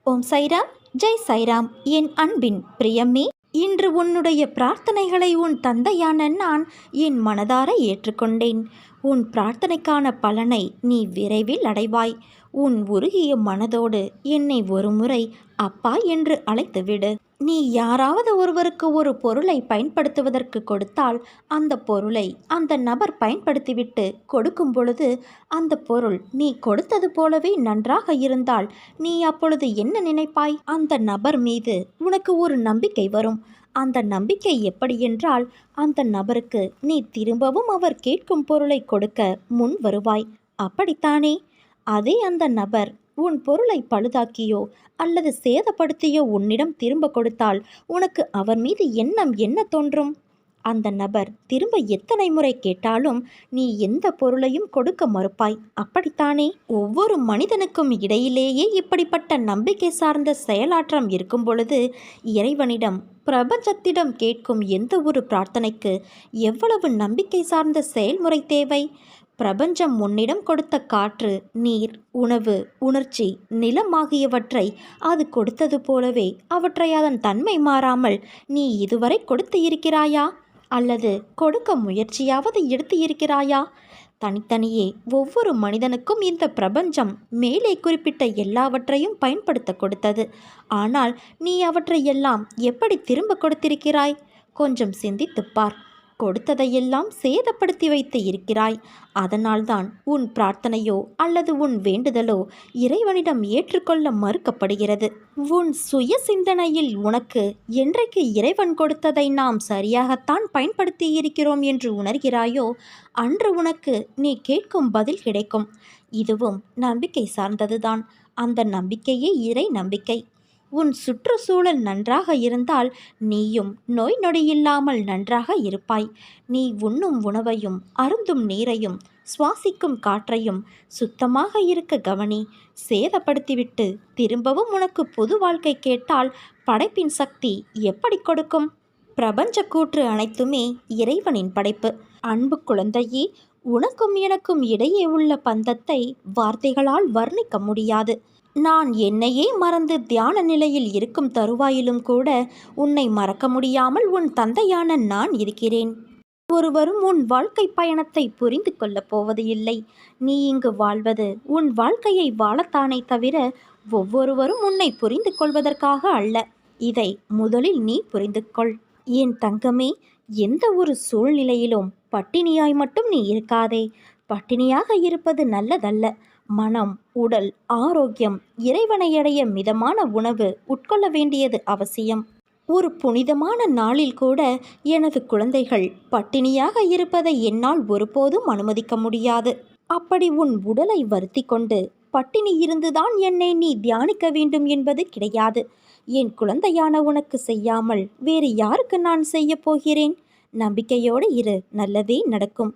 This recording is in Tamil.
ஓம் சைராம், ஜெய் சைராம். என் அன்பின் பிரியமே, இன்று உன்னுடைய பிரார்த்தனைகளை உன் தந்தையான நான் என் மனதார ஏற்றுக்கொண்டேன். உன் பிரார்த்தனைக்கான பலனை நீ விரைவில் அடைவாய். உன் உருகிய மனதோடு என்னை ஒருமுறை அப்பா என்று அழைத்துவிடு. நீ யாராவது ஒருவருக்கு ஒரு பொருளை பயன்படுத்துவதற்கு கொடுத்தால் அந்த பொருளை அந்த நபர் பயன்படுத்திவிட்டு கொடுக்கும் பொழுது அந்த பொருள் நீ கொடுத்தது போலவே நன்றாக இருந்தால் நீ அப்பொழுது என்ன நினைப்பாய்? அந்த நபர் மீது உனக்கு ஒரு நம்பிக்கை வரும். அந்த நம்பிக்கை எப்படியென்றால் அந்த நபருக்கு நீ திரும்பவும் அவர் கேட்கும் பொருளை கொடுக்க முன் வருவாய். அப்படித்தானே? அதே அந்த நபர் உன் பொருளை பழுதாக்கியோ அல்லது சேதப்படுத்தியோ உன்னிடம் திரும்ப கொடுத்தால் உனக்கு அவர் மீது எண்ணம் என்ன தோன்றும்? அந்த நபர் திரும்ப எத்தனை முறை கேட்டாலும் நீ எந்த பொருளையும் கொடுக்க மறுப்பாய். அப்படித்தானே? ஒவ்வொரு மனிதனுக்கும் இடையிலேயே இப்படிப்பட்ட நம்பிக்கை சார்ந்த செயலாற்றம் இருக்கும் பொழுது இறைவனிடம் பிரபஞ்சத்திடம் கேட்கும் எந்த ஒரு பிரார்த்தனைக்கு எவ்வளவு நம்பிக்கை சார்ந்த செயல்முறை தேவை? பிரபஞ்சம் உன்னிடம் கொடுத்த காற்று, நீர், உணவு, உணர்ச்சி, நிலம் ஆகியவற்றை அது கொடுத்தது போலவே அவற்றை அதன் தன்மை மாறாமல் நீ இதுவரை கொடுத்து இருக்கிறாயா? அல்லது கொடுக்க முயற்சியாவது எடுத்து இருக்கிறாயா? தனித்தனியே ஒவ்வொரு மனிதனுக்கும் இந்த பிரபஞ்சம் மேலே குறிப்பிட்ட எல்லாவற்றையும் பயன்படுத்த கொடுத்தது. ஆனால் நீ அவற்றையெல்லாம் எப்படி திரும்ப கொடுத்திருக்கிறாய்? கொஞ்சம் சிந்தித்துப்பார். கொடுத்ததையெல்லாம் சேதப்படுத்தி வைத்து இருக்கிறாய். அதனால்தான் உன் பிரார்த்தனையோ அல்லது உன் வேண்டுதலோ இறைவனிடம் ஏற்றுக்கொள்ள மறுக்கப்படுகிறது. உன் சுய சிந்தனையில் உனக்கு என்றைக்கு இறைவன் கொடுத்ததை நாம் சரியாகத்தான் பயன்படுத்தி இருக்கிறோம் என்று உணர்கிறாயோ அன்று உனக்கு நீ கேட்கும் பதில் கிடைக்கும். இதுவும் நம்பிக்கை சார்ந்ததுதான். அந்த நம்பிக்கையே இறை நம்பிக்கை. உன் சுற்றுச்சூழல் நன்றாக இருந்தால் நீயும் நோய் நொடியில்லாமல் நன்றாக இருப்பாய். நீ உண்ணும் உணவையும் அருந்தும் நீரையும் சுவாசிக்கும் காற்றையும் சுத்தமாக இருக்க கவனி. சேதப்படுத்திவிட்டு திரும்பவும் உனக்கு புது வாழ்க்கை கேட்டால் படைப்பின் சக்தி எப்படி கொடுக்கும்? பிரபஞ்ச கூற்று அனைத்துமே இறைவனின் படைப்பு. அன்பு குழந்தையே, உனக்கும் எனக்கும் இடையே உள்ள பந்தத்தை வார்த்தைகளால் வர்ணிக்க முடியாது. நான் என்னையே மறந்து தியான நிலையில் இருக்கும் தருவாயிலும் கூட உன்னை மறக்க முடியாமல் உன் தந்தையான நான் இருக்கிறேன். ஒருவரும் உன் வாழ்க்கை பயணத்தை புரிந்து கொள்ளப் போவது இல்லை. நீ இங்கு வாழ்வது உன் வாழ்க்கையை வாழத்தானே தவிர ஒவ்வொருவரும் உன்னை புரிந்து கொள்வதற்காக அல்ல. இதை முதலில் நீ புரிந்து கொள். என் தங்கமே, எந்த ஒரு சூழ்நிலையிலும் பட்டினியாய் மட்டும் நீ இருக்காதே. பட்டினியாக இருப்பது நல்லதல்ல. மனம், உடல் ஆரோக்கியம், இறைவனை அடைய மிதமான உணவு உட்கொள்ள வேண்டியது அவசியம். ஒரு புனிதமான நாளில் கூட எனது குழந்தைகள் பட்டினியாக இருப்பதை என்னால் ஒருபோதும் அனுமதிக்க முடியாது. அப்படி உன் உடலை வருத்தி கொண்டு பட்டினி இருந்துதான் என்னை நீ தியானிக்க வேண்டும் என்பது கிடையாது. என் குழந்தையான உனக்கு செய்யாமல் வேறு யாருக்கு நான் செய்ய போகிறேன்? நம்பிக்கையோடு இரு, நல்லதே நடக்கும்.